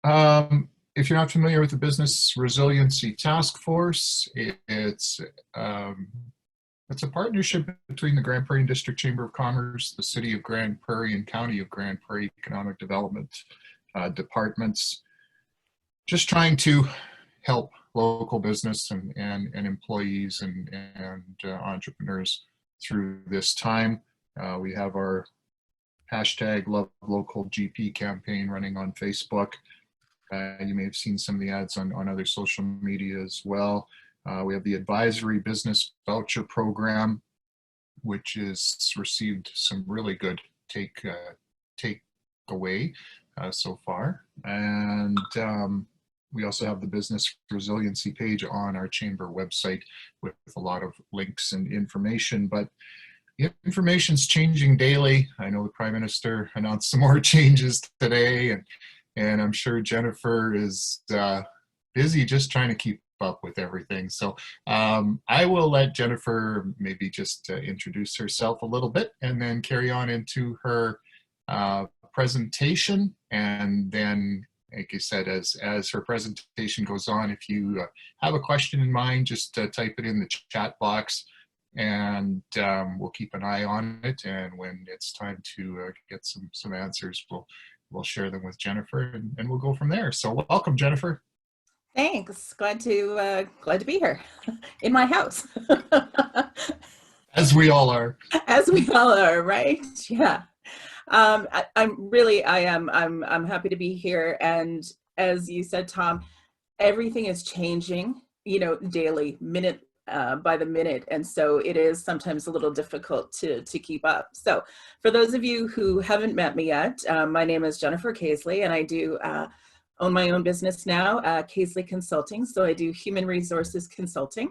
If you're not familiar with the Business Resiliency Task Force, um, it's a partnership between the Grand Prairie District Chamber of Commerce, the City of Grand Prairie, and County of Grand Prairie Economic Development departments, just trying to help local business and employees and entrepreneurs through this time. We have our hashtag Love Local GP campaign running on Facebook. You may have seen some of the ads on other social media as well. We have the Advisory Business Voucher Program, which has received some really good takeaway so far. And we also have the Business Resiliency page on our chamber website with a lot of links and information. But information's changing daily. I know the Prime Minister announced some more changes today, and I'm sure Jennifer is busy just trying to keep up with everything. So I will let Jennifer maybe just introduce herself a little bit and then carry on into her presentation. And then, like I said, as her presentation goes on, if you have a question in mind, just type it in the chat box, and we'll keep an eye on it. And when it's time to get some answers, we'll share them with Jennifer, and we'll go from there. So welcome, Jennifer. Thanks. Glad to be here in my house. As we all are. As we all are, right? Yeah. I'm happy to be here. And as you said, Tom, everything is changing, daily, minute by the minute. And so it is sometimes a little difficult to keep up. So for those of you who haven't met me yet, my name is Jennifer Caseley, and I do own my own business now, Caseley Consulting. So I do human resources consulting.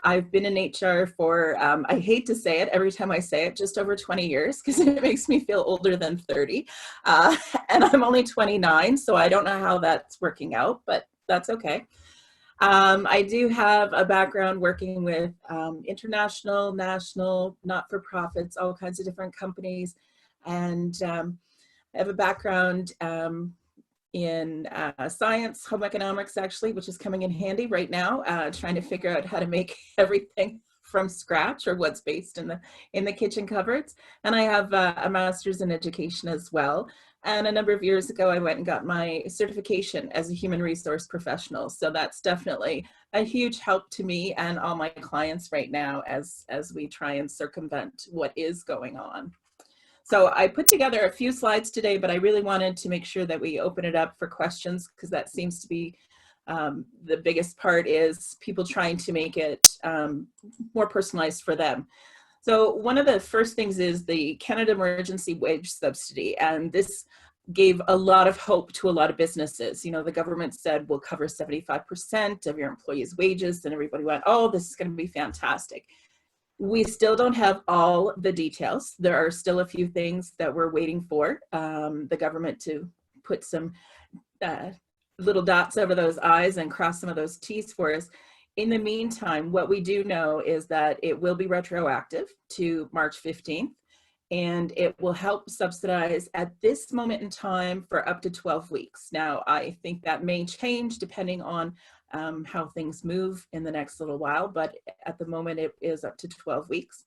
I've been in HR for, I hate to say it, every time I say it, just over 20 years, because it makes me feel older than 30. And I'm only 29, so I don't know how that's working out, but that's okay. I do have a background working with international, national, not-for-profits, all kinds of different companies. And I have a background in science, home economics, actually, which is coming in handy right now, trying to figure out how to make everything from scratch, or what's based in the kitchen cupboards. And I have a master's in education as well. And a number of years ago, I went and got my certification as a human resource professional. So that's definitely a huge help to me and all my clients right now as we try and circumvent what is going on. So I put together a few slides today, but I really wanted to make sure that we open it up for questions, because that seems to be the biggest part, is people trying to make it more personalized for them. So one of the first things is the Canada Emergency Wage Subsidy, and this gave a lot of hope to a lot of businesses. The government said we'll cover 75% of your employees' wages, and everybody went, oh, this is going to be fantastic. We still don't have all the details. There are still a few things that we're waiting for the government to put some little dots over those I's and cross some of those T's for us. In the meantime, what we do know is that it will be retroactive to March 15th, and it will help subsidize at this moment in time for up to 12 weeks. Now, I think that may change depending on how things move in the next little while, but at the moment it is up to 12 weeks.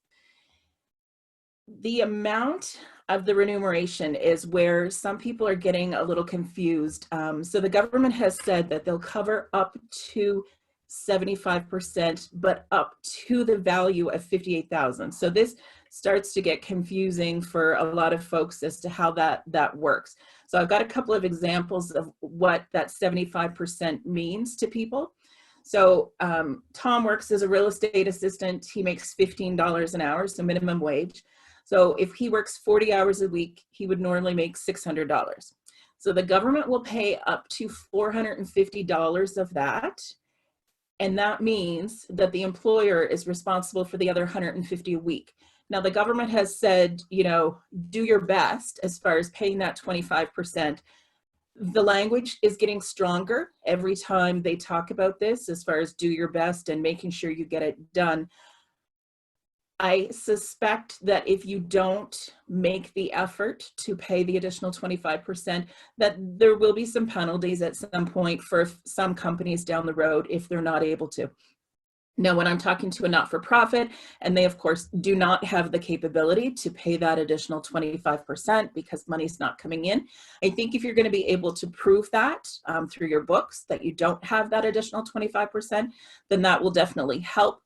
The amount of the remuneration is where some people are getting a little confused. So the government has said that they'll cover up to 75%, but up to the value of $58,000. So this starts to get confusing for a lot of folks as to how that works. So I've got a couple of examples of what that 75% means to people. So Tom works as a real estate assistant. He makes $15 an hour, so minimum wage. So if he works 40 hours a week, he would normally make $600. So the government will pay up to $450 of that. And that means that the employer is responsible for the other $150 a week. Now, the government has said, do your best as far as paying that 25%. The language is getting stronger every time they talk about this, as far as do your best and making sure you get it done. I suspect that if you don't make the effort to pay the additional 25%, that there will be some penalties at some point for some companies down the road if they're not able to. Now, when I'm talking to a not-for-profit, and they, of course, do not have the capability to pay that additional 25% because money's not coming in, I think if you're going to be able to prove that through your books, that you don't have that additional 25%, then that will definitely help.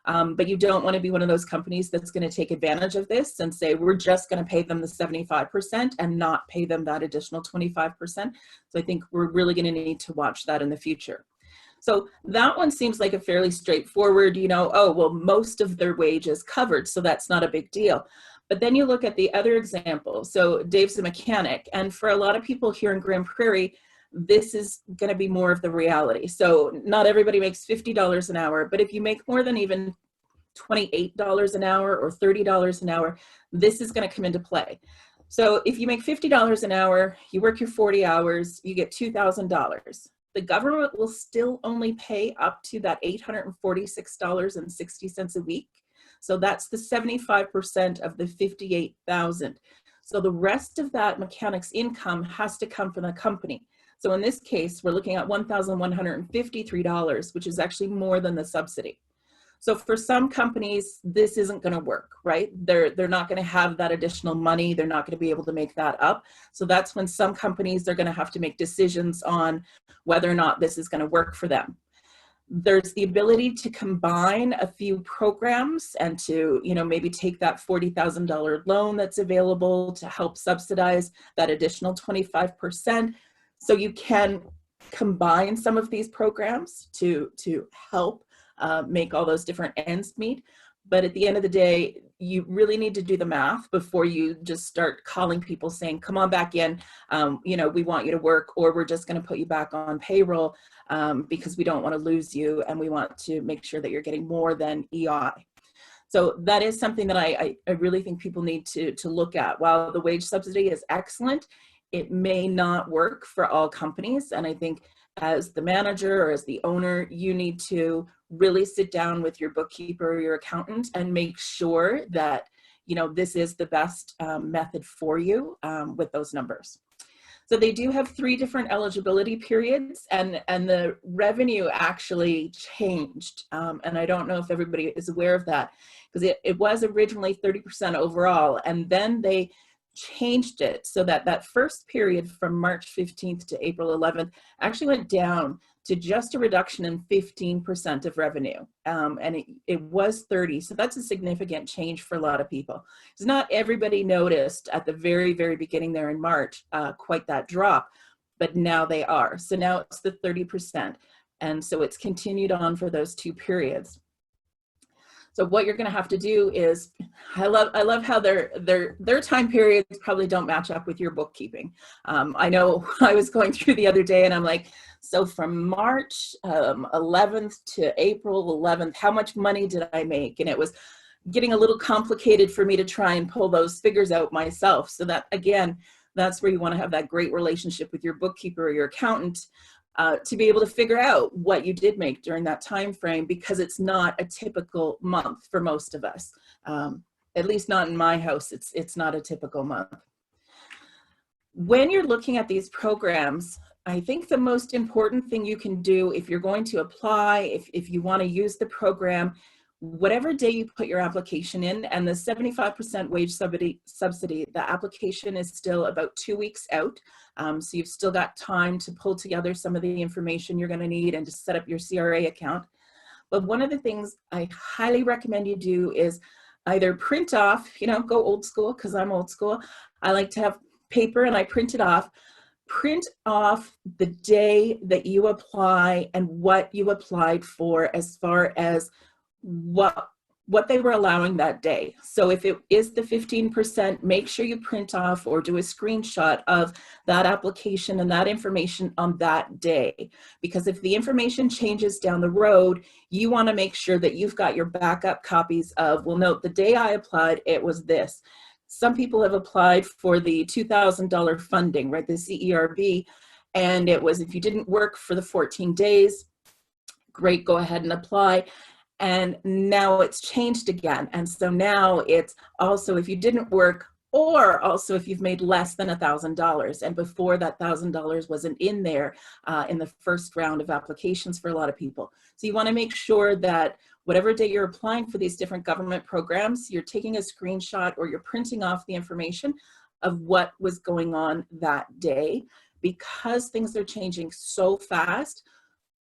But you don't want to be one of those companies that's going to take advantage of this and say, we're just going to pay them the 75% and not pay them that additional 25%. So I think we're really going to need to watch that in the future. So that one seems like a fairly straightforward, oh, well, most of their wage is covered, so that's not a big deal. But then you look at the other example. So Dave's a mechanic, and for a lot of people here in Grand Prairie, this is going to be more of the reality. So not everybody makes $50 an hour, but if you make more than even $28 an hour or $30 an hour, this is going to come into play. So if you make $50 an hour, you work your 40 hours, you get $2,000. The government will still only pay up to that $846.60 a week. So that's the 75% of the $58,000. So the rest of that mechanic's income has to come from the company. So in this case, we're looking at $1,153, which is actually more than the subsidy. So for some companies, this isn't going to work, right? They're not going to have that additional money. They're not going to be able to make that up. So that's when some companies are going to have to make decisions on whether or not this is going to work for them. There's the ability to combine a few programs and to, maybe take that $40,000 loan that's available to help subsidize that additional 25%. So you can combine some of these programs to help make all those different ends meet. But at the end of the day, you really need to do the math before you just start calling people saying, come on back in, we want you to work, or we're just going to put you back on payroll because we don't want to lose you and we want to make sure that you're getting more than EI. So that is something that I really think people need to look at. While the wage subsidy is excellent, it may not work for all companies. And I think as the manager or as the owner, you need to really sit down with your bookkeeper or your accountant and make sure that, this is the best method for you with those numbers. So they do have 3 different eligibility periods, and the revenue actually changed. And I don't know if everybody is aware of that, because it was originally 30% overall, and then they changed it so that that first period from March 15th to April 11th actually went down to just a reduction in 15% of revenue. And it was 30. So that's a significant change for a lot of people. Because not everybody noticed at the very, very beginning there in March, quite that drop, but now they are. So now it's the 30%. And so it's continued on for those 2 periods. So what you're going to have to do is, I love how their time periods probably don't match up with your bookkeeping. I know I was going through the other day and I'm like, so from March 11th to April 11th, how much money did I make? And it was getting a little complicated for me to try and pull those figures out myself. So that, again, that's where you want to have that great relationship with your bookkeeper or your accountant to be able to figure out what you did make during that time frame, because it's not a typical month for most of us. At least not in my house, it's not a typical month. When you're looking at these programs, I think the most important thing you can do if you're going to apply, if you want to use the program, whatever day you put your application in, and the 75% wage subsidy, the application is still about 2 weeks out. So you've still got time to pull together some of the information you're going to need and to set up your CRA account. But one of the things I highly recommend you do is either print off, go old school, because I'm old school. I like to have paper and I print it off. Print off the day that you apply and what you applied for as far as what they were allowing that day. So if it is the 15%, make sure you print off or do a screenshot of that application and that information on that day. Because if the information changes down the road, you want to make sure that you've got your backup copies of, well, note, the day I applied, it was this. Some people have applied for the $2,000 funding, right, the CERB, and it was, if you didn't work for the 14 days, great, go ahead and apply. And now it's changed again. And so now it's also if you didn't work, or also if you've made less than $1,000. And before that $1,000 wasn't in there in the first round of applications for a lot of people. So you want to make sure that whatever day you're applying for these different government programs, you're taking a screenshot or you're printing off the information of what was going on that day. Because things are changing so fast,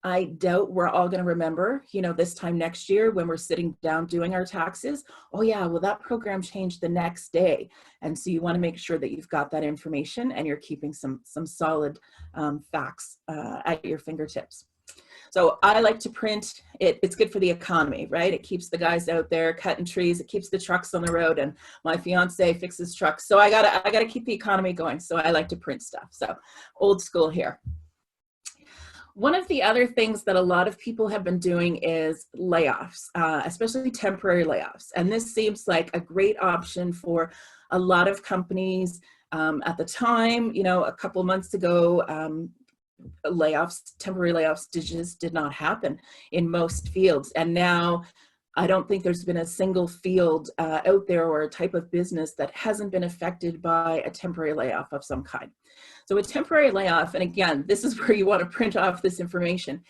I doubt we're all going to remember, you know, this time next year when we're sitting down doing our taxes, oh yeah, well that program changed the next day. And so you want to make sure that you've got that information and you're keeping some solid facts at your fingertips. So I like to print it. It's good for the economy, right? It keeps the guys out there cutting trees. It keeps the trucks on the road, and my fiance fixes trucks. So I gotta keep the economy going. So I like to print stuff. So old school here. One of the other things that a lot of people have been doing is layoffs, especially temporary layoffs. And this seems like a great option for a lot of companies. At the time, you know, a couple months ago, temporary layoffs just did not happen in most fields. And now I don't think there's been a single field out there or a type of business that hasn't been affected by a temporary layoff of some kind. So a temporary layoff, and again, this is where you want to print off this information.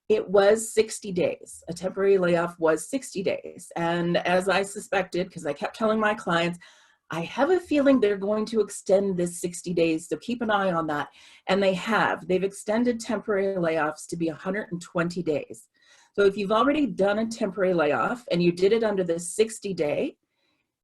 It was 60 days. A temporary layoff was 60 days. And as I suspected, because I kept telling my clients, I have a feeling they're going to extend this 60 days, so keep an eye on that. And they have. They've extended temporary layoffs to be 120 days. So if you've already done a temporary layoff and you did it under the 60-day,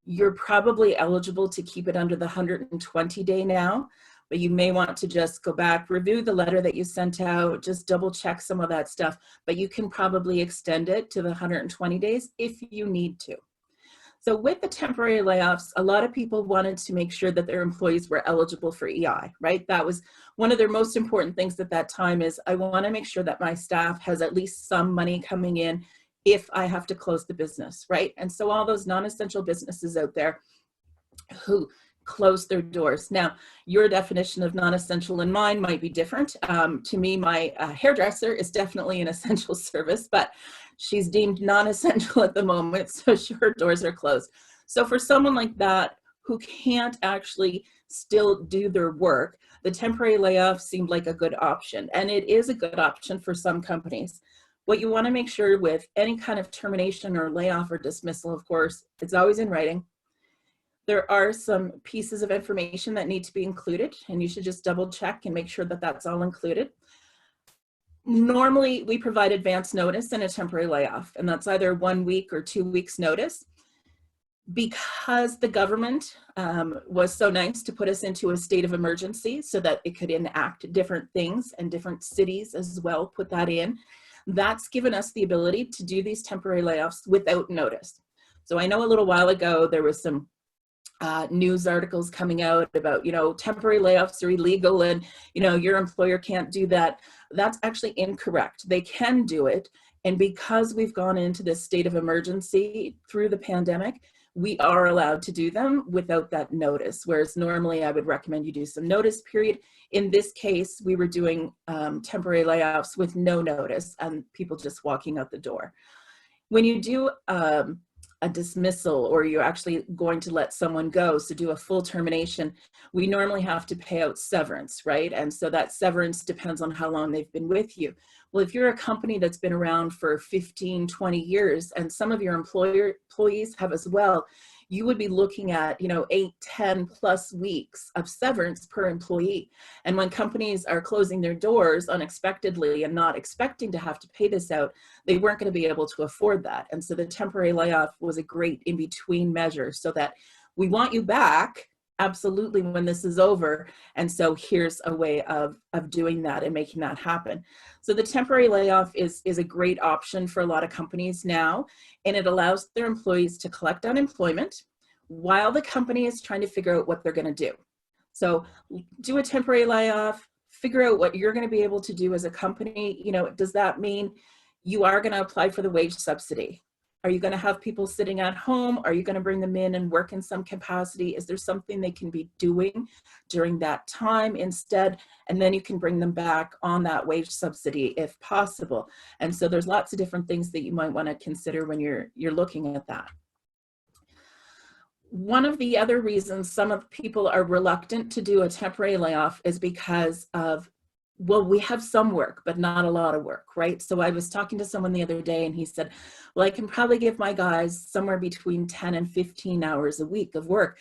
you're probably eligible to keep it under the 120-day now, but you may want to just go back, review the letter that you sent out, just double check some of that stuff, but you can probably extend it to the 120 days if you need to. So with the temporary layoffs, a lot of people wanted to make sure that their employees were eligible for EI, right? That was one of their most important things at that time is I want to make sure that my staff has at least some money coming in if I have to close the business, right? And so all those non-essential businesses out there who close their doors. Now, your definition of non-essential and mine might be different. To me, my hairdresser is definitely an essential service, but she's deemed non-essential at the moment, so her doors are closed. So for someone like that who can't actually still do their work, the temporary layoff seemed like a good option, and it is a good option for some companies. What you want to make sure with any kind of termination or layoff or dismissal, of course, it's always in writing. There are some pieces of information that need to be included, and you should just double check and make sure that that's all included. Normally, we provide advance notice in a temporary layoff, and that's either 1 week or 2 weeks notice. Because the government was so nice to put us into a state of emergency so that it could enact different things, and different cities as well put that in, that's given us the ability to do these temporary layoffs without notice. So I know a little while ago there was some news articles coming out about, you know, temporary layoffs are illegal and, you know, your employer can't do that. That's actually incorrect. They can do it. And because we've gone into this state of emergency through the pandemic, we are allowed to do them without that notice. Whereas normally I would recommend you do some notice period. In this case, we were doing temporary layoffs with no notice and people just walking out the door. When you do a dismissal, or you're actually going to let someone go, so do a full termination, we normally have to pay out severance, right? And so that severance depends on how long they've been with you. Well, if you're a company that's been around for 15, 20 years, and some of your employees have as well, you would be looking at, you know, 8, 10 plus weeks of severance per employee. And when companies are closing their doors unexpectedly and not expecting to have to pay this out, they weren't going to be able to afford that. And so the temporary layoff was a great in-between measure so that we want you back, absolutely, when this is over. And so here's a way of doing that and making that happen. So the temporary layoff is a great option for a lot of companies now, and it allows their employees to collect unemployment while the company is trying to figure out what they're going to do. So do a temporary layoff, figure out what you're going to be able to do as a company. You know, does that mean you are going to apply for the wage subsidy? Are you going to have people sitting at home? Are you going to bring them in and work in some capacity? Is there something they can be doing during that time instead? And then you can bring them back on that wage subsidy if possible. And so there's lots of different things that you might want to consider when you're looking at that. One of the other reasons some of people are reluctant to do a temporary layoff is because of, well, we have some work, but not a lot of work, right? So I was talking to someone the other day and he said, well, I can probably give my guys somewhere between 10 and 15 hours a week of work.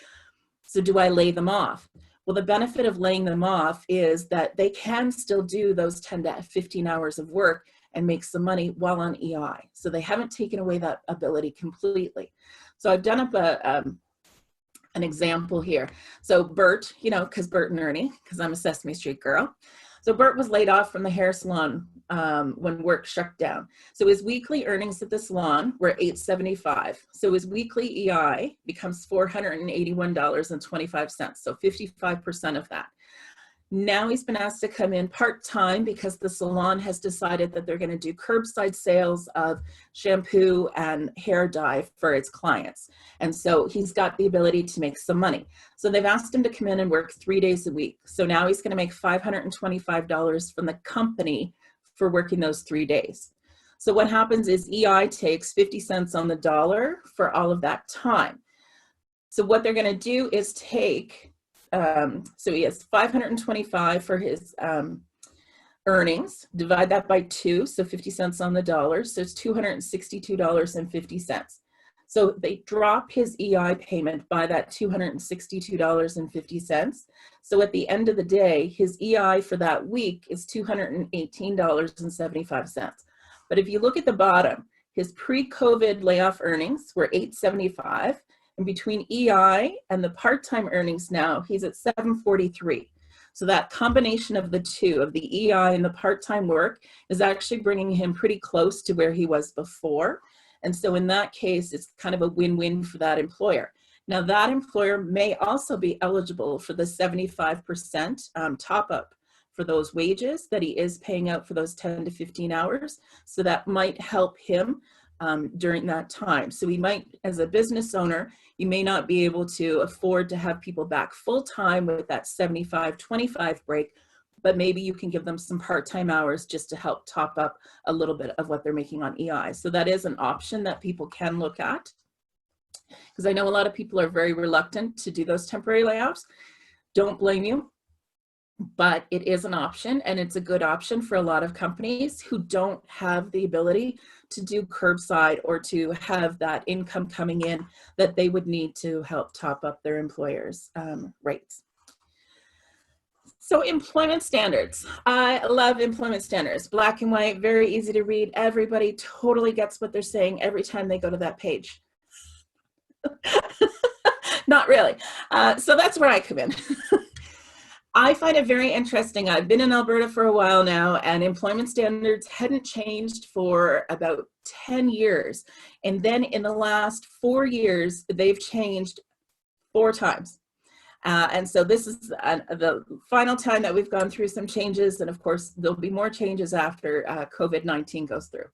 So do I lay them off? Well, the benefit of laying them off is that they can still do those 10 to 15 hours of work and make some money while on EI. So they haven't taken away that ability completely. So I've done up an example here. So Bert, you know, because Bert and Ernie, because I'm a Sesame Street girl. So Bert was laid off from the hair salon when work shut down. So his weekly earnings at the salon were $875. So his weekly EI becomes $481.25. So 55% of that. Now he's been asked to come in part-time because the salon has decided that they're going to do curbside sales of shampoo and hair dye for its clients. And so he's got the ability to make some money. So they've asked him to come in and work 3 days a week. So now he's going to make $525 from the company for working those 3 days. So what happens is EI takes 50 cents on the dollar for all of that time. So what they're going to do is take so he has 525 for his earnings, divide that by 2, so 50 cents on the dollar, so it's $262.50. So they drop his EI payment by that $262.50. So at the end of the day, his EI for that week is $218.75. But if you look at the bottom, his pre-COVID layoff earnings were $875. And between EI and the part-time earnings now, he's at $743. So that combination of the two, of the EI and the part-time work, is actually bringing him pretty close to where he was before. And so in that case, it's kind of a win-win for that employer. Now that employer may also be eligible for the 75% top-up for those wages that he is paying out for those 10 to 15 hours. So that might help him during that time. So we might, as a business owner, you may not be able to afford to have people back full-time with that 75-25 break, but maybe you can give them some part-time hours just to help top up a little bit of what they're making on EI. So that is an option that people can look at, because I know a lot of people are very reluctant to do those temporary layoffs. Don't blame you. But it is an option, and it's a good option for a lot of companies who don't have the ability to do curbside or to have that income coming in that they would need to help top up their employers' rates. So employment standards. I love employment standards. Black and white, very easy to read. Everybody totally gets what they're saying every time they go to that page. Not really. So that's where I come in. I find it very interesting. I've been in Alberta for a while now, and employment standards hadn't changed for about 10 years. And then in the last 4 years, they've changed 4 times. And so this is the final time that we've gone through some changes. And of course, there'll be more changes after COVID-19 goes through.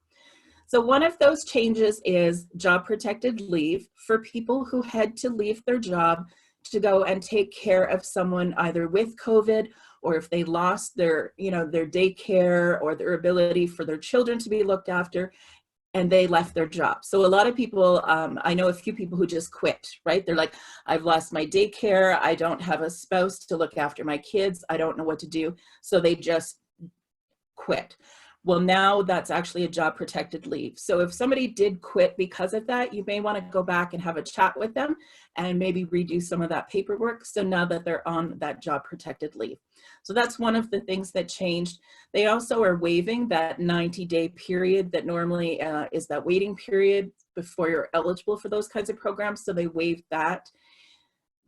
So one of those changes is job protected leave for people who had to leave their job to go and take care of someone either with COVID, or if they lost their, their daycare or their ability for their children to be looked after, and they left their job. So a lot of people, I know a few people who just quit, right? They're like, I've lost my daycare. I don't have a spouse to look after my kids. I don't know what to do. So they just quit. Well, now that's actually a job protected leave. So if somebody did quit because of that, you may want to go back and have a chat with them and maybe redo some of that paperwork. So now that they're on that job protected leave. So that's one of the things that changed. They also are waiving that 90-day period that normally is that waiting period before you're eligible for those kinds of programs. So they waived that.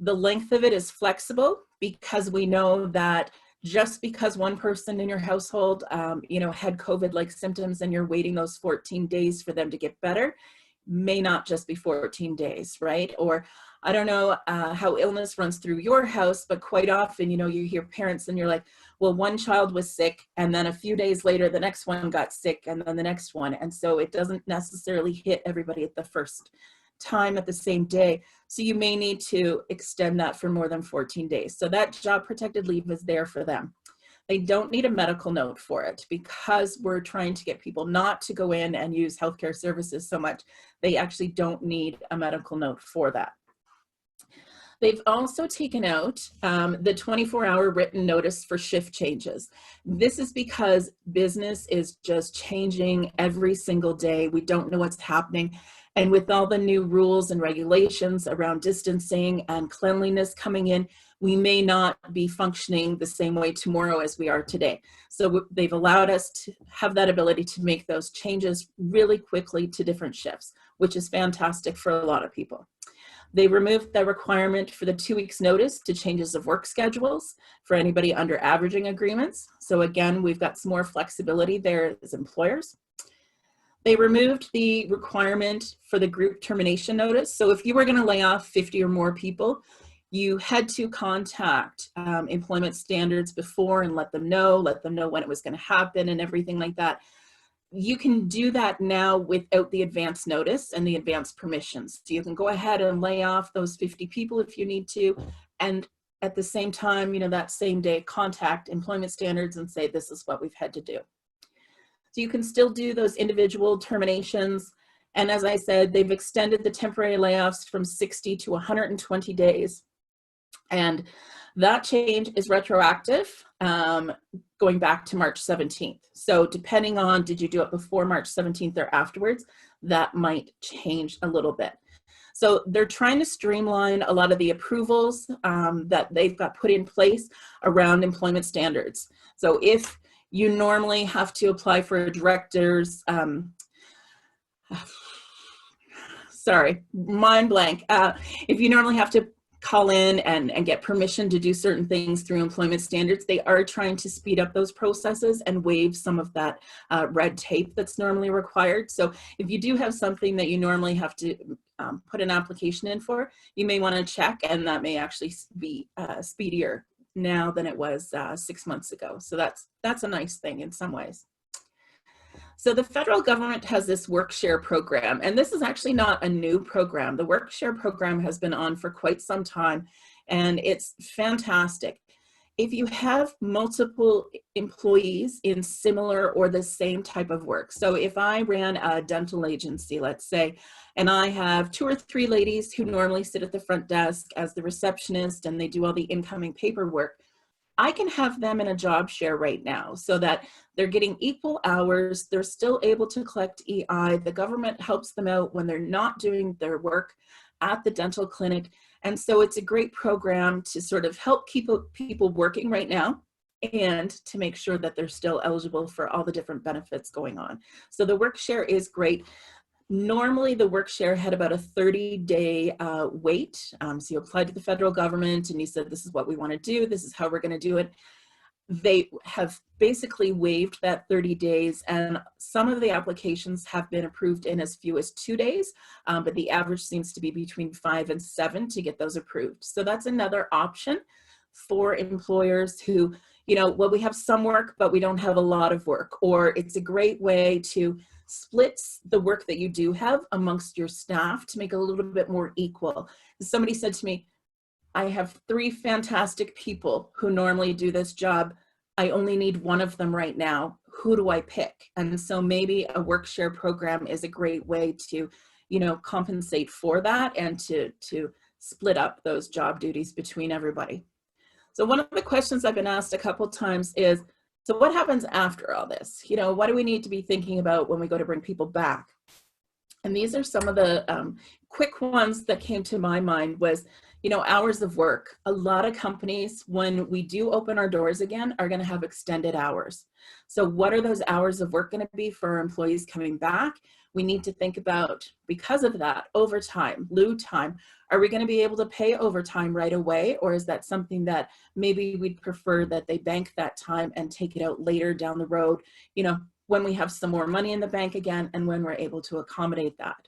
The length of it is flexible because we know that just because one person in your household, had COVID-like symptoms and you're waiting those 14 days for them to get better, may not just be 14 days, right? Or I don't know how illness runs through your house, but quite often, you hear parents and you're like, well, one child was sick, and then a few days later, the next one got sick, and then the next one. And so it doesn't necessarily hit everybody at the first time at the same day. So you may need to extend that for more than 14 days. So that job protected leave is there for them. They don't need a medical note for it because we're trying to get people not to go in and use healthcare services so much. They actually don't need a medical note for that. They've also taken out the 24-hour written notice for shift changes. This is because business is just changing every single day. We don't know what's happening. And with all the new rules and regulations around distancing and cleanliness coming in, we may not be functioning the same way tomorrow as we are today. So they've allowed us to have that ability to make those changes really quickly to different shifts, which is fantastic for a lot of people. They removed the requirement for the 2 weeks notice to changes of work schedules for anybody under averaging agreements. So again, we've got some more flexibility there as employers. They removed the requirement for the group termination notice. So if you were going to lay off 50 or more people, you had to contact employment standards before and let them know when it was going to happen and everything like that. You can do that now without the advance notice and the advance permissions. So you can go ahead and lay off those 50 people if you need to. And at the same time, that same day, contact employment standards and say, this is what we've had to do. So you can still do those individual terminations. And as I said, they've extended the temporary layoffs from 60 to 120 days. And that change is retroactive, going back to March 17th. So depending on, did you do it before March 17th or afterwards, that might change a little bit. So they're trying to streamline a lot of the approvals that they've got put in place around employment standards. So if you normally have to apply for a director's, sorry, mind blank. If you normally have to call in and get permission to do certain things through employment standards, they are trying to speed up those processes and waive some of that red tape that's normally required. So if you do have something that you normally have to put an application in for, you may want to check, and that may actually be speedier now than it was 6 months ago. So that's a nice thing in some ways. So the federal government has this work share program, and this is actually not a new program. The work share program has been on for quite some time, and it's fantastic. If you have multiple employees in similar or the same type of work, so if I ran a dental agency, let's say, and I have 2 or 3 ladies who normally sit at the front desk as the receptionist and they do all the incoming paperwork, I can have them in a job share right now so that they're getting equal hours, they're still able to collect EI, the government helps them out when they're not doing their work at the dental clinic. And so it's a great program to sort of help keep people working right now and to make sure that they're still eligible for all the different benefits going on. So the work share is great. Normally, the work share had about a 30-day wait. So you applied to the federal government and you said, this is what we want to do. This is how we're going to do it. They have basically waived that 30 days, and some of the applications have been approved in as few as 2 days, but the average seems to be between 5 and 7 to get those approved. So that's another option for employers who, well, we have some work, but we don't have a lot of work, or it's a great way to split the work that you do have amongst your staff to make it a little bit more equal. Somebody said to me, I have 3 fantastic people who normally do this job. I only need one of them right now. Who do I pick? And so maybe a work share program is a great way to, compensate for that and to split up those job duties between everybody. So one of the questions I've been asked a couple times is, so what happens after all this? What do we need to be thinking about when we go to bring people back? And these are some of the quick ones that came to my mind was, hours of work. A lot of companies, when we do open our doors again, are going to have extended hours. So what are those hours of work going to be for our employees coming back? We need to think about, because of that, overtime, lieu time. Are we going to be able to pay overtime right away? Or is that something that maybe we'd prefer that they bank that time and take it out later down the road, when we have some more money in the bank again and when we're able to accommodate that?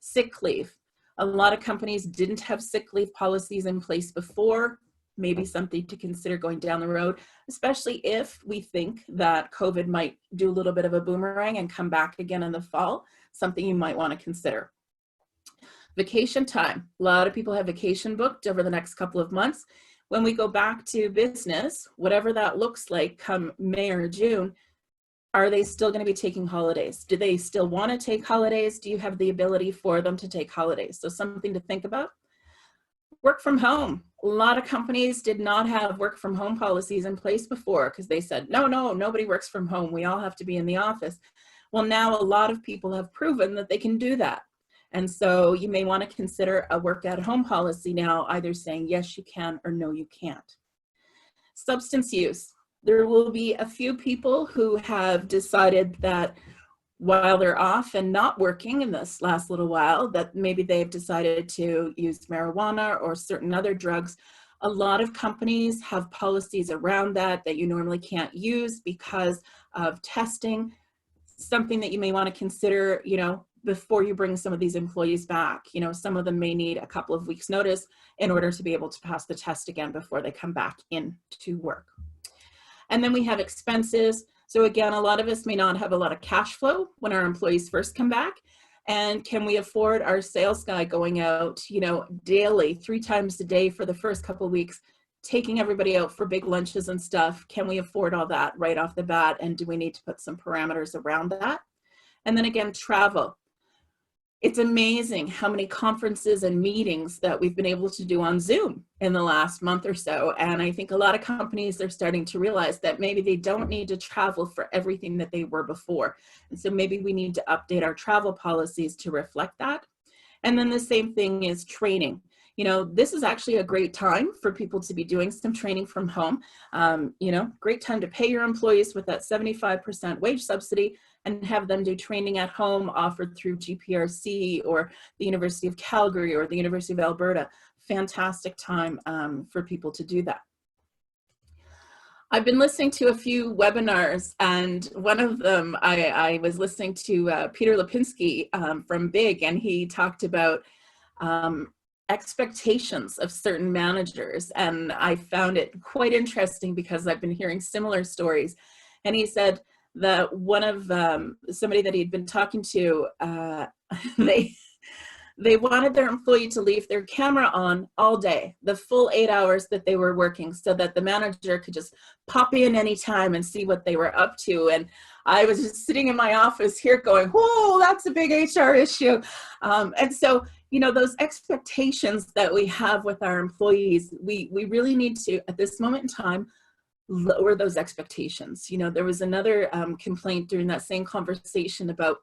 Sick leave. A lot of companies didn't have sick leave policies in place before, maybe something to consider going down the road, especially if we think that COVID might do a little bit of a boomerang and come back again in the fall, something you might want to consider. Vacation time. A lot of people have vacation booked over the next couple of months. When we go back to business, whatever that looks like come May or June, are they still going to be taking holidays? Do they still want to take holidays? Do you have the ability for them to take holidays? So something to think about. Work from home. A lot of companies did not have work from home policies in place before because they said, no, nobody works from home. We all have to be in the office. Well, now a lot of people have proven that they can do that. And so you may want to consider a work at home policy now, either saying yes, you can, or no, you can't. Substance use. There will be a few people who have decided that while they're off and not working in this last little while, that maybe they've decided to use marijuana or certain other drugs. A lot of companies have policies around that you normally can't use because of testing. Something that you may want to consider, before you bring some of these employees back. Some of them may need a couple of weeks notice in order to be able to pass the test again before they come back in to work. And then we have expenses. So again, a lot of us may not have a lot of cash flow when our employees first come back. And can we afford our sales guy going out, daily, 3 times a day for the first couple of weeks, taking everybody out for big lunches and stuff? Can we afford all that right off the bat? And do we need to put some parameters around that? And then again, travel. It's amazing how many conferences and meetings that we've been able to do on Zoom in the last month or so. And I think a lot of companies are starting to realize that maybe they don't need to travel for everything that they were before. And so maybe we need to update our travel policies to reflect that. And then the same thing is training. This is actually a great time for people to be doing some training from home. Great time to pay your employees with that 75% wage subsidy and have them do training at home offered through GPRC or the University of Calgary or the University of Alberta. Fantastic time for people to do that. I've been listening to a few webinars, and one of them I was listening to Peter Lipinski from BIG, and he talked about expectations of certain managers. And I found it quite interesting because I've been hearing similar stories. And he said that one of somebody that he'd been talking to, they wanted their employee to leave their camera on all day, the full 8 hours that they were working, so that the manager could just pop in anytime and see what they were up to. And I was just sitting in my office here going, whoa, that's a big HR issue. And so, those expectations that we have with our employees, we really need to, at this moment in time, lower those expectations. There was another complaint during that same conversation about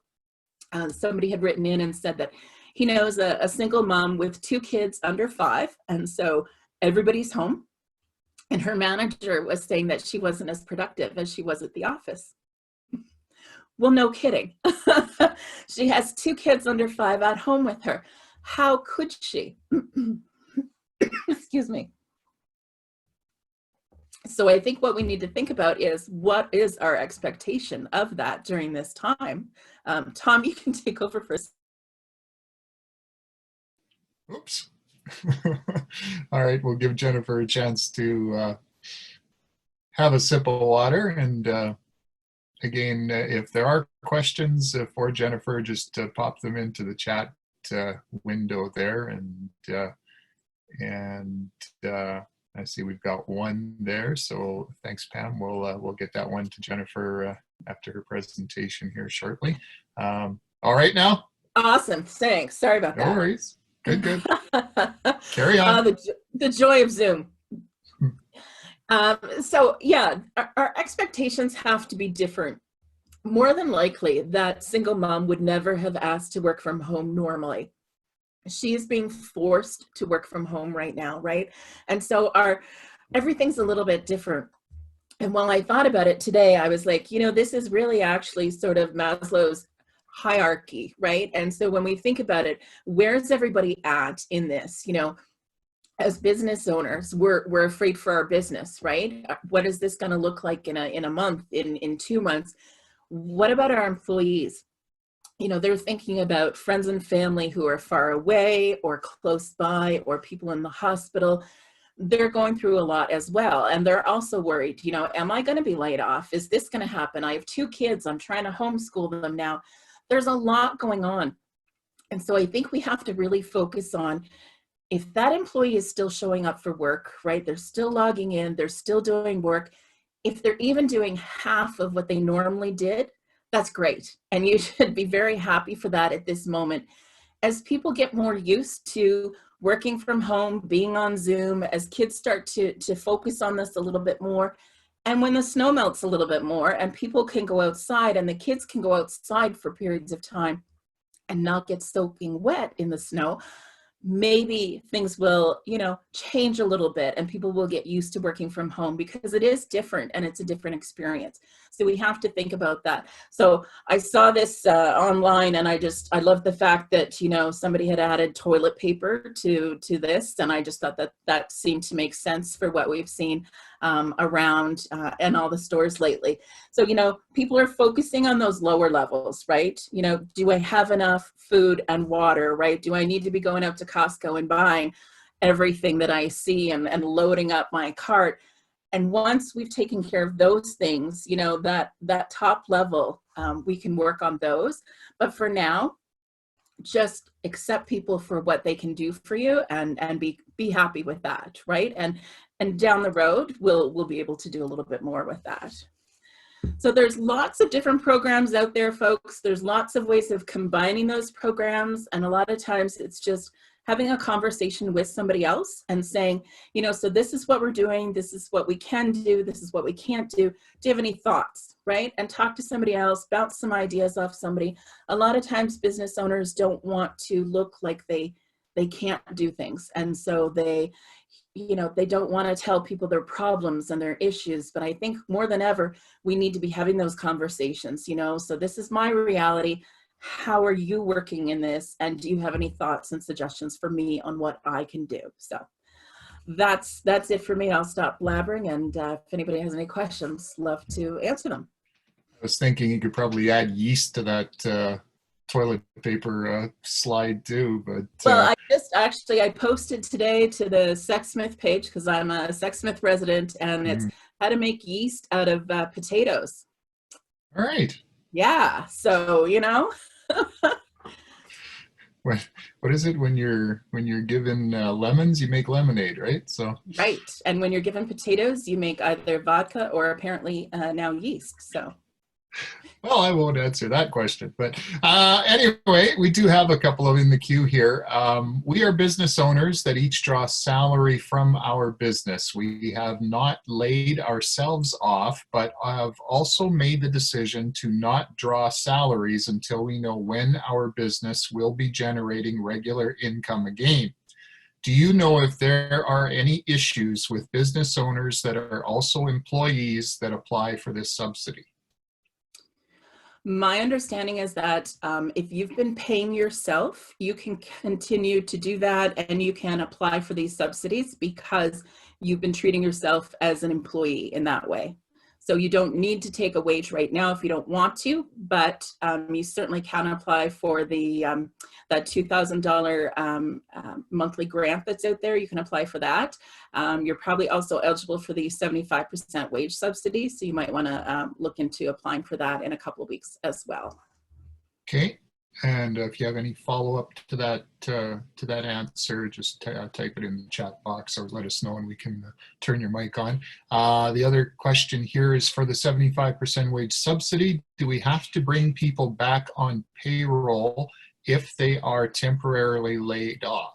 somebody had written in and said that he knows a single mom with 2 kids under 5, and so everybody's home, and her manager was saying that she wasn't as productive as she was at the office. Well, no kidding. She has 2 kids under 5 at home with her. How could she? Excuse me. So I think what we need to think about is, what is our expectation of that during this time? Tom, you can take over first. Oops. All right, we'll give Jennifer a chance to have a sip of water. And again, if there are questions for Jennifer, just pop them into the chat window there. And I see we've got one there. So thanks, Pam. We'll get that one to Jennifer after her presentation here shortly. All right now? Awesome, thanks. Sorry about that. No worries. Good. Carry on. The joy of Zoom. So yeah, our expectations have to be different. More than likely, that single mom would never have asked to work from home normally. She is being forced to work from home right now, right? And so everything's a little bit different. And while I thought about it today, I was like, this is really actually sort of Maslow's hierarchy, right? And so when we think about it, where's everybody at in this? As business owners, we're afraid for our business, right? What is this going to look like in a month, in 2 months? What about our employees? they're thinking about friends and family who are far away or close by, or people in the hospital. They're going through a lot as well. And they're also worried, am I going to be laid off? Is this going to happen? I have 2 kids. I'm trying to homeschool them now. There's a lot going on. And so I think we have to really focus on, if that employee is still showing up for work, right? They're still logging in, they're still doing work. If they're even doing half of what they normally did, that's great. And you should be very happy for that at this moment. As people get more used to working from home, being on Zoom, as kids start to focus on this a little bit more, and when the snow melts a little bit more and people can go outside and the kids can go outside for periods of time and not get soaking wet in the snow, maybe things will, change a little bit and people will get used to working from home, because it is different and it's a different experience. So we have to think about that. So I saw this online, and I love the fact that, somebody had added toilet paper to this. And I just thought that seemed to make sense for what we've seen around and all the stores lately. So, people are focusing on those lower levels, right? Do I have enough food and water, right? Do I need to be going out to Costco and buying everything that I see and loading up my cart? And once we've taken care of those things, that top level, we can work on those. But for now, just accept people for what they can do for you, and be happy with that, right? And down the road, we'll be able to do a little bit more with that. So there's lots of different programs out there, folks. There's lots of ways of combining those programs. And a lot of times it's just having a conversation with somebody else and saying, so this is what we're doing. This is what we can do. This is what we can't do. Do you have any thoughts, right? And talk to somebody else, bounce some ideas off somebody. A lot of times business owners don't want to look like they can't do things. And so they don't want to tell people their problems and their issues. But I think more than ever, we need to be having those conversations, so this is my reality. How are you working in this? And do you have any thoughts and suggestions for me on what I can do? So that's it for me. I'll stop blabbering. And if anybody has any questions, love to answer them. I was thinking you could probably add yeast to that toilet paper slide too, but well, I posted today to the Sexsmith page, because I'm a Sexsmith resident, and it's how to make yeast out of potatoes. All right. Yeah, so what is it, when you're given lemons, you make lemonade, right? So right, and when you're given potatoes, you make either vodka or apparently now yeast. So well, I won't answer that question, but anyway, we do have a couple of in the queue here. We are business owners that each draw salary from our business. We have not laid ourselves off, but have also made the decision to not draw salaries until we know when our business will be generating regular income again. Do you know if there are any issues with business owners that are also employees that apply for this subsidy? My understanding is that if you've been paying yourself, you can continue to do that, and you can apply for these subsidies because you've been treating yourself as an employee in that way. So you don't need to take a wage right now if you don't want to, but you certainly can apply for the that $2,000 monthly grant that's out there. You can apply for that. You're probably also eligible for the 75% wage subsidy, so you might want to look into applying for that in a couple of weeks as well. Okay. And if you have any follow-up to that answer, just type it in the chat box or let us know, and we can turn your mic on. The other question here is, for the 75% wage subsidy, do we have to bring people back on payroll if they are temporarily laid off?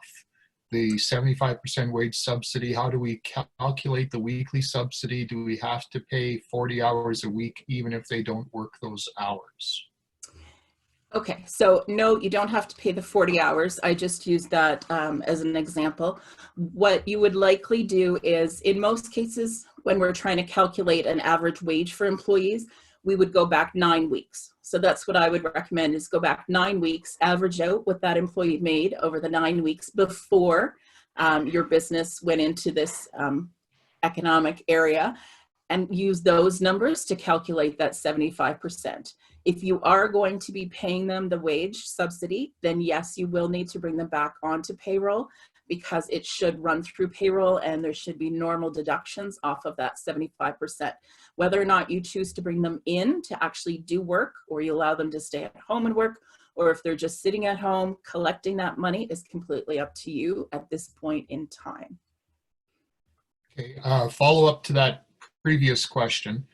The 75% wage subsidy, how do we calculate the weekly subsidy? Do we have to pay 40 hours a week even if they don't work those hours? Okay, so no, you don't have to pay the 40 hours. I just used that as an example. What you would likely do is, in most cases, when we're trying to calculate an average wage for employees, we would go back 9 weeks. So that's what I would recommend, is go back 9 weeks, average out what that employee made over the 9 weeks before your business went into this economic area. and use those numbers to calculate that 75%. If you are going to be paying them the wage subsidy, then yes, you will need to bring them back onto payroll, because it should run through payroll and there should be normal deductions off of that 75%. Whether or not you choose to bring them in to actually do work, or you allow them to stay at home and work, or if they're just sitting at home collecting that money, is completely up to you at this point in time. Okay, follow up to that previous question.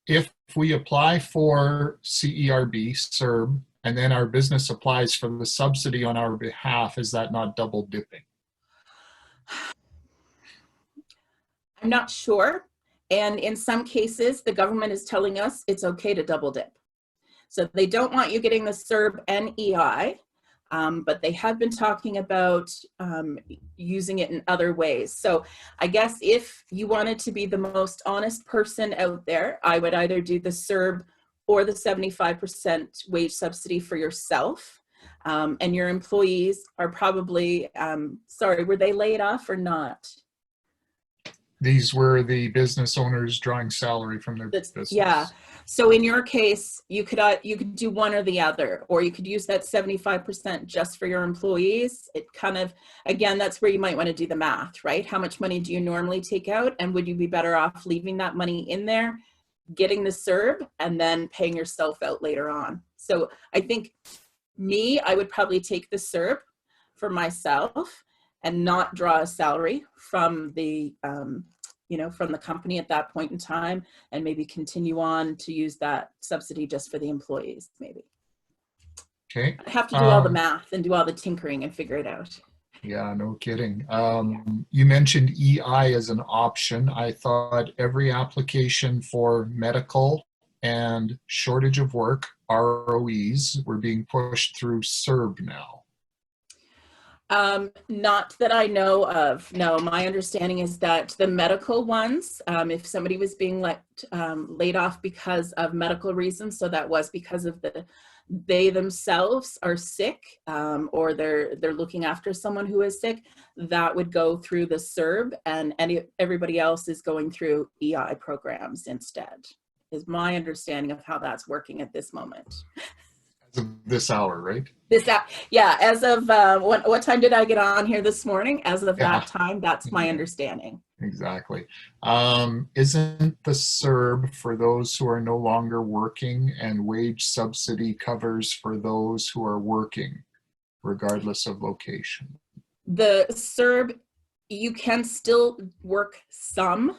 If we apply for CERB, CERB, and then our business applies for the subsidy on our behalf, is that not double dipping? I'm not sure. And in some cases, the government is telling us it's okay to double dip. So they don't want you getting the CERB and EI, but they have been talking about using it in other ways. So I guess if you wanted to be the most honest person out there, I would either do the CERB or the 75% wage subsidy for yourself. And your employees are probably, sorry, were they laid off or not? These were the business owners drawing salary from their business. Yeah. So in your case, you could do one or the other, or you could use that 75% just for your employees. It kind of, again, that's where you might want to do the math, right? How much money do you normally take out? And would you be better off leaving that money in there, getting the CERB, and then paying yourself out later on? So I think I would probably take the CERB for myself and not draw a salary from the, from the company at that point in time, and maybe continue on to use that subsidy just for the employees, maybe. Okay. I have to do all the math and do all the tinkering and figure it out. Yeah, no kidding. You mentioned EI as an option. I thought every application for medical and shortage of work, ROEs, were being pushed through CERB now. Not that I know of. No, my understanding is that the medical ones, if somebody was being laid off because of medical reasons, so that was because of they themselves are sick, or they're looking after someone who is sick, that would go through the CERB, and everybody else is going through EI programs instead, is my understanding of how that's working at this moment. As of this hour, right? Yeah, as of what time did I get on here this morning? As of that time, that's my understanding. Exactly. Isn't the CERB for those who are no longer working, and wage subsidy covers for those who are working, regardless of location? The CERB, you can still work some.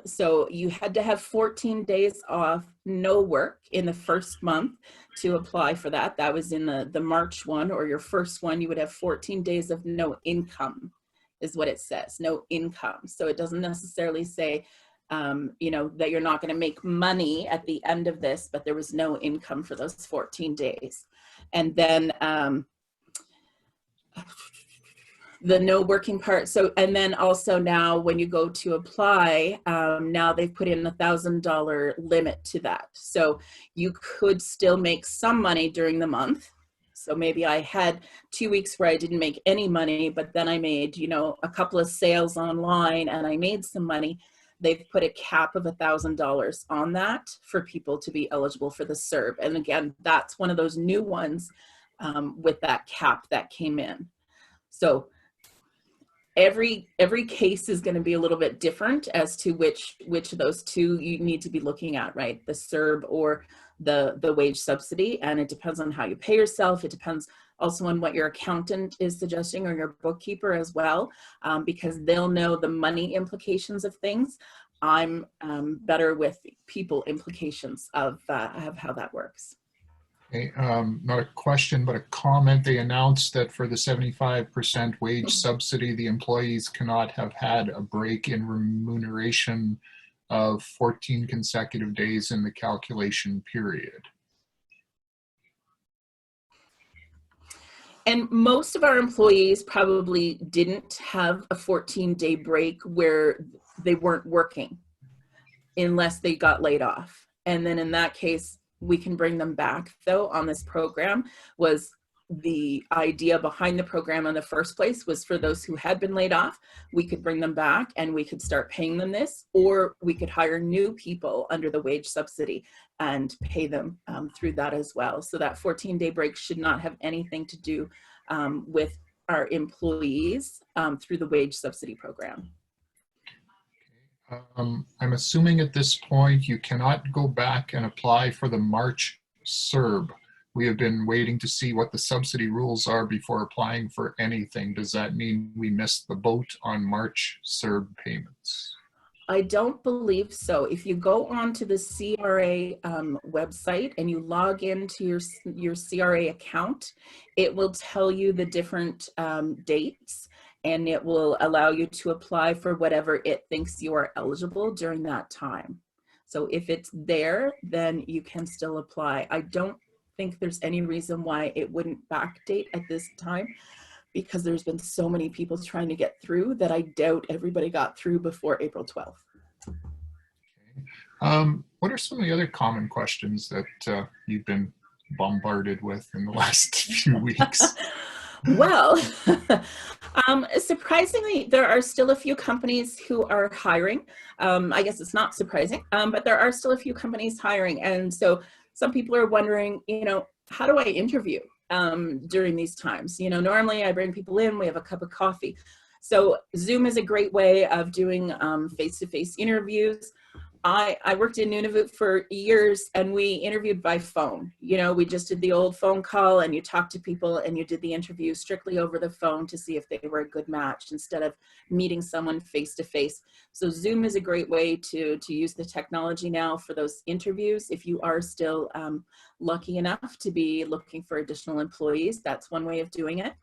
So you had to have 14 days off, no work in the first month to apply for that. That was in the March one, or your first one, you would have 14 days of no income, is what it says, no income. So it doesn't necessarily say, that you're not going to make money at the end of this, but there was no income for those 14 days. And then the no working part. So, and then also now when you go to apply, now they've put in $1,000 limit to that. So you could still make some money during the month. So maybe I had 2 weeks where I didn't make any money, but then I made, a couple of sales online and I made some money. They've put a cap of $1,000 on that for people to be eligible for the CERB. And again, that's one of those new ones with that cap that came in. So every case is going to be a little bit different as to which of those two you need to be looking at, right? The CERB or the wage subsidy. And it depends on how you pay yourself. It depends also on what your accountant is suggesting, or your bookkeeper as well, because they'll know the money implications of things. I'm better with people implications of how that works. Okay, not a question, but a comment. They announced that for the 75% wage subsidy, the employees cannot have had a break in remuneration of 14 consecutive days in the calculation period. And most of our employees probably didn't have a 14-day break where they weren't working unless they got laid off. And then in that case, we can bring them back, though, on this program, was the idea behind the program in the first place was for those who had been laid off, we could bring them back and we could start paying them this, or we could hire new people under the wage subsidy and pay them through that as well. So that 14-day break should not have anything to do with our employees through the wage subsidy program. I'm assuming at this point you cannot go back and apply for the March CERB. We have been waiting to see what the subsidy rules are before applying for anything. Does that mean we missed the boat on March CERB payments? I don't believe so. If you go onto the CRA website and you log into your CRA account, it will tell you the different dates, and it will allow you to apply for whatever it thinks you are eligible during that time. So if it's there, then you can still apply. I don't think there's any reason why it wouldn't backdate at this time, because there's been so many people trying to get through that I doubt everybody got through before April 12th. Okay. What are some of the other common questions that you've been bombarded with in the last few weeks? Well, surprisingly, there are still a few companies who are hiring. I guess it's not surprising, but there are still a few companies hiring. And so some people are wondering, how do I interview during these times? Normally I bring people in, we have a cup of coffee. So Zoom is a great way of doing face-to-face interviews. I worked in Nunavut for years, and we interviewed by phone. We just did the old phone call, and you talked to people and you did the interview strictly over the phone to see if they were a good match instead of meeting someone face to face. So Zoom is a great way to use the technology now for those interviews. If you are still lucky enough to be looking for additional employees, that's one way of doing it.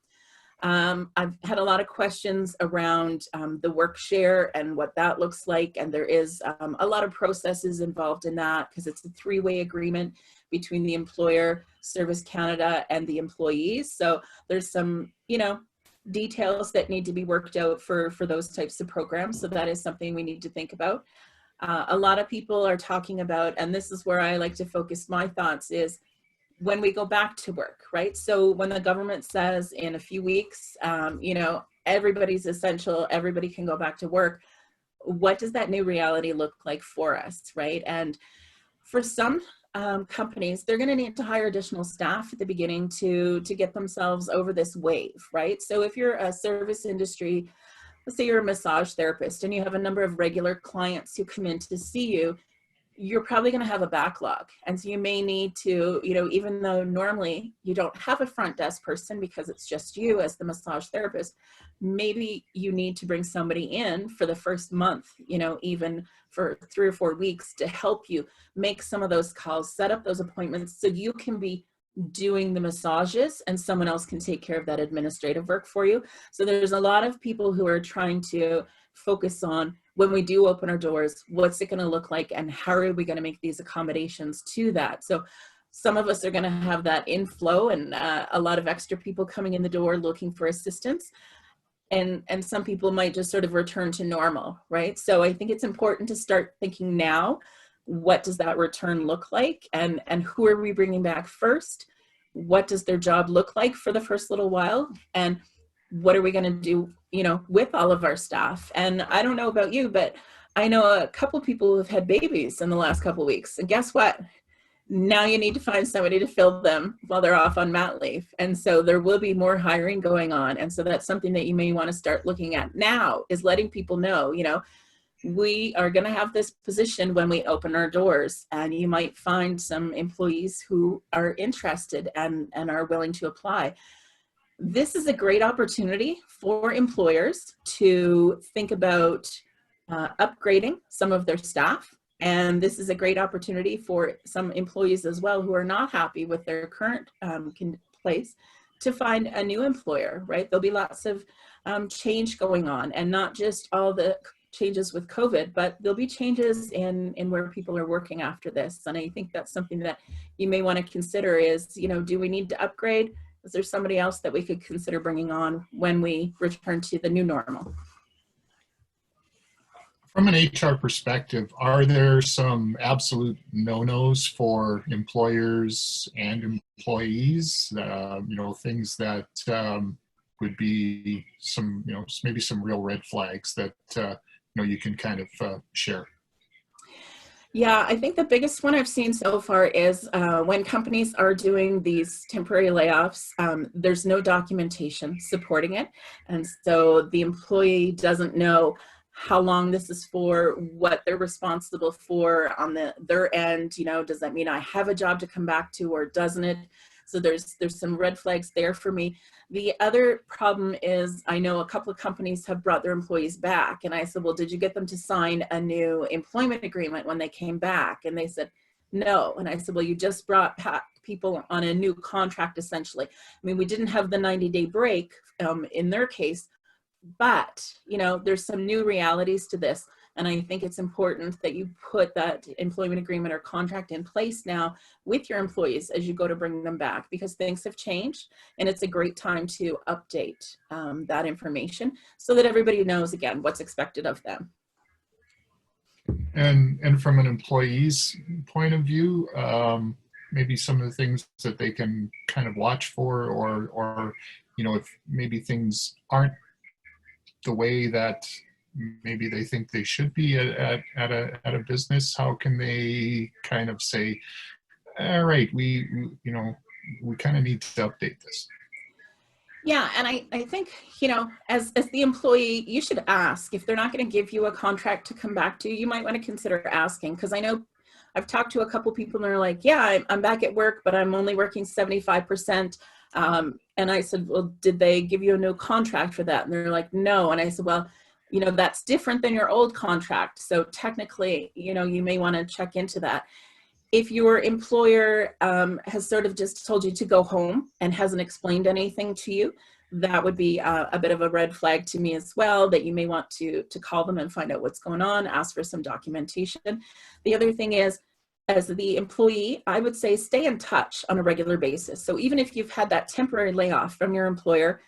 I've had a lot of questions around the work share and what that looks like, and there is a lot of processes involved in that because it's a three-way agreement between the employer, Service Canada, and the employees. So there's some, details that need to be worked out for those types of programs. So that is something we need to think about. A lot of people are talking about, and this is where I like to focus my thoughts, is when we go back to work, right? So when the government says in a few weeks, everybody's essential, everybody can go back to work, what does that new reality look like for us, right? And for some companies, they're going to need to hire additional staff at the beginning to get themselves over this wave, right? So if you're a service industry, let's say you're a massage therapist and you have a number of regular clients who come in to see you, you're probably going to have a backlog. And so you may need to, even though normally you don't have a front desk person because it's just you as the massage therapist, maybe you need to bring somebody in for the first month, even for 3 or 4 weeks to help you make some of those calls, set up those appointments so you can be doing the massages and someone else can take care of that administrative work for you. So there's a lot of people who are trying to focus on, when we do open our doors, what's it going to look like and how are we going to make these accommodations to that? So some of us are going to have that inflow and a lot of extra people coming in the door looking for assistance. And some people might just sort of return to normal, right? So I think it's important to start thinking now, what does that return look like? And who are we bringing back first? What does their job look like for the first little while? And what are we going to do, with all of our staff? And I don't know about you, but I know a couple people who have had babies in the last couple of weeks. And guess what? Now you need to find somebody to fill them while they're off on mat leave. And so there will be more hiring going on. And so that's something that you may want to start looking at now, is letting people know, we are going to have this position when we open our doors, and you might find some employees who are interested and are willing to apply. This is a great opportunity for employers to think about upgrading some of their staff. And this is a great opportunity for some employees as well who are not happy with their current place to find a new employer, right? There'll be lots of change going on, and not just all the changes with COVID, but there'll be changes in where people are working after this. And I think that's something that you may want to consider is, do we need to upgrade? Is there somebody else that we could consider bringing on when we return to the new normal? From an HR perspective, are there some absolute no-nos for employers and employees? Things that would be some, maybe some real red flags that you can kind of share. Yeah, I think the biggest one I've seen so far is when companies are doing these temporary layoffs, there's no documentation supporting it. And so the employee doesn't know how long this is for, what they're responsible for on their end. Does that mean I have a job to come back to, or doesn't it? So there's some red flags there for me. The other problem is I know a couple of companies have brought their employees back, and I said, well, did you get them to sign a new employment agreement when they came back? And they said, no. And I said, well, you just brought back people on a new contract, essentially. I mean, we didn't have the 90-day break in their case, but there's some new realities to this. And I think it's important that you put that employment agreement or contract in place now with your employees as you go to bring them back, because things have changed, and it's a great time to update that information so that everybody knows, again, what's expected of them. And from an employee's point of view, maybe some of the things that they can kind of watch for, or if maybe things aren't the way that maybe they think they should be at a business, how can they kind of say, all right, we kind of need to update this? Yeah, and I think, as the employee, you should ask. If they're not going to give you a contract to come back to, you might want to consider asking, because I know I've talked to a couple people and they're like, yeah, I'm back at work, but I'm only working 75%. And I said, well, did they give you a new contract for that? And they're like, no. And I said, well, that's different than your old contract. So technically, you may want to check into that. If your employer has sort of just told you to go home and hasn't explained anything to you, that would be a bit of a red flag to me as well, that you may want to call them and find out what's going on, ask for some documentation. The other thing is, as the employee, I would say stay in touch on a regular basis. So even if you've had that temporary layoff from your employer,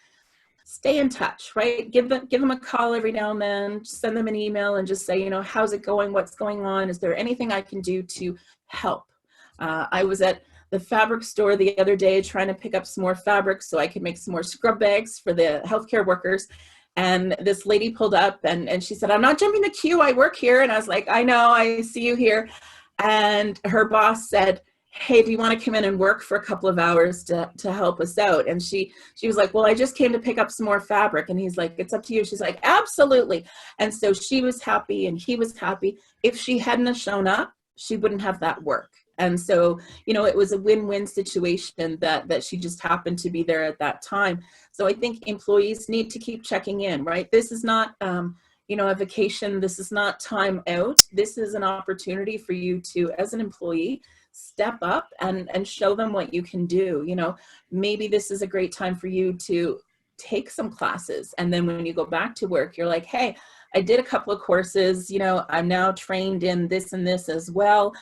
stay in touch, right? Give them a call every now and then, send them an email and just say, how's it going? What's going on? Is there anything I can do to help? I was at the fabric store the other day trying to pick up some more fabric so I could make some more scrub bags for the healthcare workers. And this lady pulled up and she said, I'm not jumping the queue, I work here. And I was like, I know, I see you here. And her boss said, hey, do you want to come in and work for a couple of hours to help us out? And she was like, well, I just came to pick up some more fabric. And he's like, it's up to you. She's like, absolutely. And so she was happy and he was happy. If she hadn't have shown up, she wouldn't have that work. And so, it was a win-win situation that she just happened to be there at that time. So I think employees need to keep checking in, right? This is not, a vacation. This is not time out. This is an opportunity for you to, as an employee, step up and show them what you can do. Maybe this is a great time for you to take some classes. And then when you go back to work, you're like, hey, I did a couple of courses, I'm now trained in this and this as well.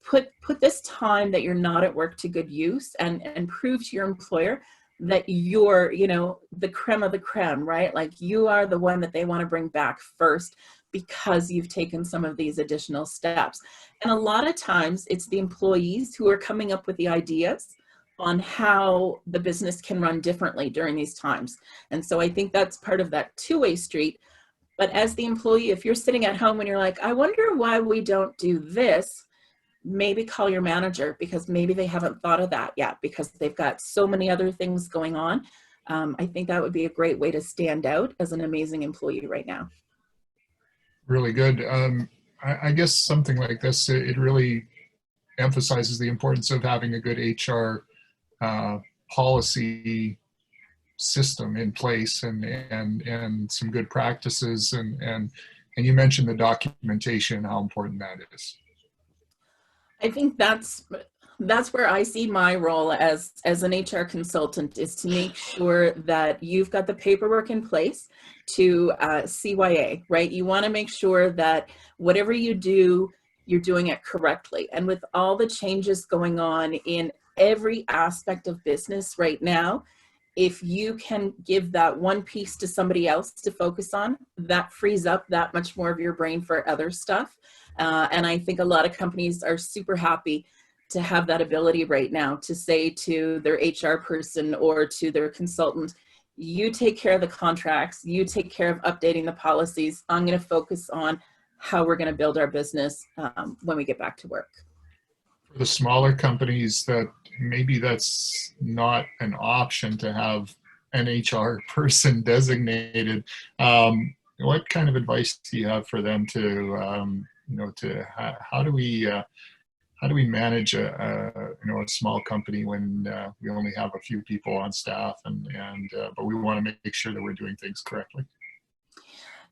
Put this time that you're not at work to good use and prove to your employer that you're, the creme of the creme, right? Like you are the one that they want to bring back first because you've taken some of these additional steps. And a lot of times it's the employees who are coming up with the ideas on how the business can run differently during these times. And so I think that's part of that two-way street. But as the employee, if you're sitting at home and you're like, I wonder why we don't do this, maybe call your manager, because maybe they haven't thought of that yet because they've got so many other things going on. I think that would be a great way to stand out as an amazing employee right now. Really good. I guess something like this, it really emphasizes the importance of having a good HR policy system in place and some good practices. And you mentioned the documentation, how important that is. I think that's where I see my role as an HR consultant, is to make sure that you've got the paperwork in place to CYA, right? You want to make sure that whatever you do, you're doing it correctly. And with all the changes going on in every aspect of business right now, if you can give that one piece to somebody else to focus on, that frees up that much more of your brain for other stuff. And I think a lot of companies are super happy to have that ability right now to say to their HR person or to their consultant, you take care of the contracts, you take care of updating the policies. I'm going to focus on how we're going to build our business when we get back to work. For the smaller companies that maybe that's not an option to have an HR person designated, what kind of advice do you have for them to, how do we manage a small company when we only have a few people on staff but we want to make sure that we're doing things correctly?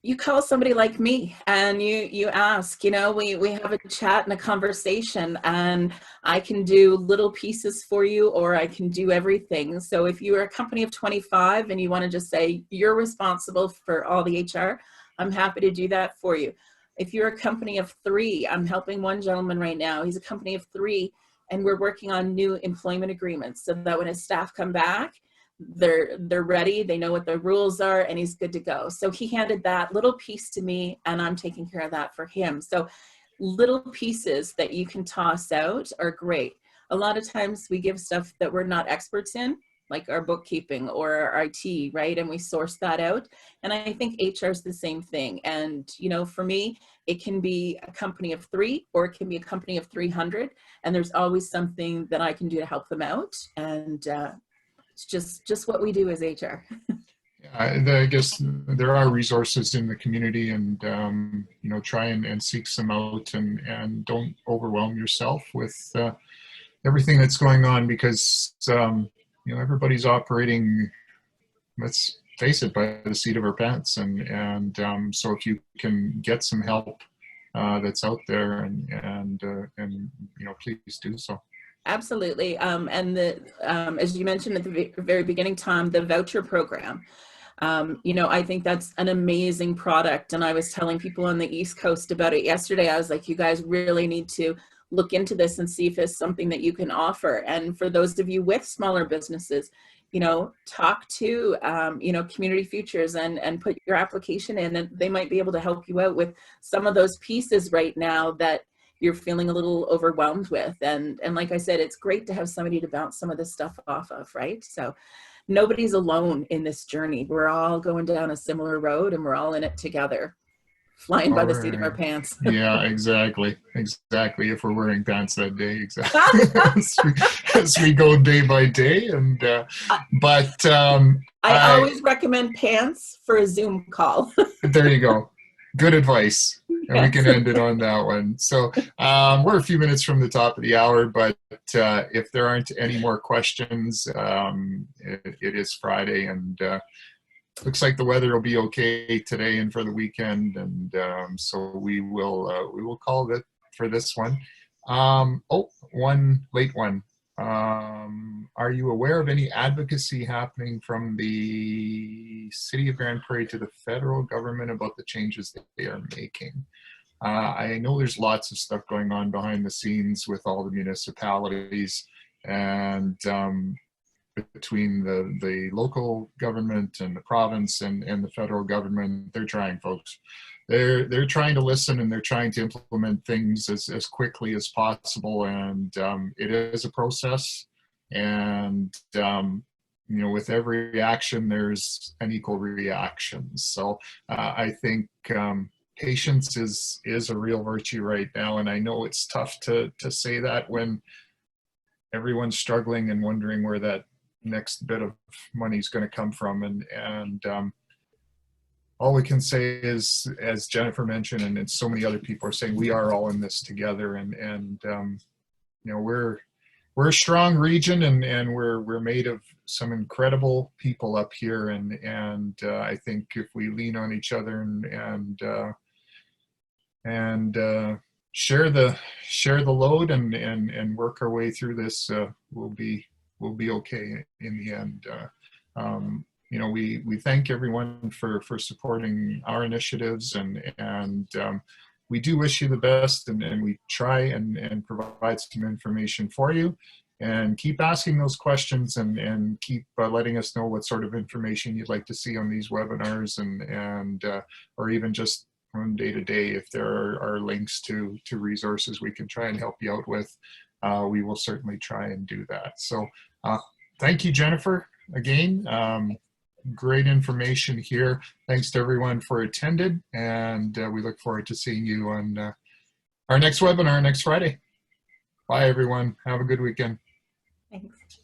You call somebody like me and you ask, we have a chat and a conversation, and I can do little pieces for you, or I can do everything. So if you are a company of 25 and you want to just say you're responsible for all the HR, I'm happy to do that for you. If you're a company of 3, I'm helping one gentleman right now. He's a company of 3, and we're working on new employment agreements so that when his staff come back, they're ready, they know what the rules are, and he's good to go. So he handed that little piece to me, and I'm taking care of that for him. So little pieces that you can toss out are great. A lot of times we give stuff that we're not experts in, like our bookkeeping or our IT, right? And we source that out. And I think HR is the same thing. And, for me, it can be a company of 3, or it can be a company of 300. And there's always something that I can do to help them out. And it's just what we do as HR. I guess there are resources in the community, and try and seek some out, and don't overwhelm yourself with everything that's going on, because everybody's operating, let's face it, by the seat of our pants, and so if you can get some help that's out there, and please do so. Absolutely. And as you mentioned at the very beginning, Tom, the voucher program, I think that's an amazing product. And I was telling people on the East Coast about it yesterday. I was like, you guys really need to look into this and see if it's something that you can offer. And for those of you with smaller businesses, talk to, Community Futures and put your application in, and they might be able to help you out with some of those pieces right now that you're feeling a little overwhelmed with. And like I said, it's great to have somebody to bounce some of this stuff off of, right? So nobody's alone in this journey. We're all going down a similar road, and we're all in it together, flying by the seat of our pants. Yeah, exactly. If we're wearing pants that day, exactly. as we go day by day. And I always recommend pants for a Zoom call. There you go. Good advice. And Yes. we can end it on that one. So we're a few minutes from the top of the hour, but if there aren't any more questions, it is Friday, and looks like the weather will be okay today and for the weekend, and so we will call it for this one. One late one. Are you aware of any advocacy happening from the City of Grand Prairie to the federal government about the changes that they are making? I know there's lots of stuff going on behind the scenes with all the municipalities, and between the local government and the province and the federal government. They're trying, folks. They're trying to listen, and they're trying to implement things as quickly as possible. And it is a process. And with every action, there's an equal reaction. So I think patience is a real virtue right now. And I know it's tough to say that when everyone's struggling and wondering where that next bit of money is going to come from. And all we can say is, as Jennifer mentioned, and so many other people are saying, we are all in this together. And we're a strong region, and we're made of some incredible people up here. And I think if we lean on each other and share the load and work our way through this, we'll be okay in the end. We thank everyone for supporting our initiatives, and we do wish you the best, and we try and provide some information for you. And keep asking those questions, and keep letting us know what sort of information you'd like to see on these webinars, and or even just from day to day, if there are links to resources we can try and help you out with, we will certainly try and do that. So thank you, Jennifer, again. Great information here. Thanks to everyone for attending, and we look forward to seeing you on our next webinar next Friday. Bye, everyone. Have a good weekend. Thanks.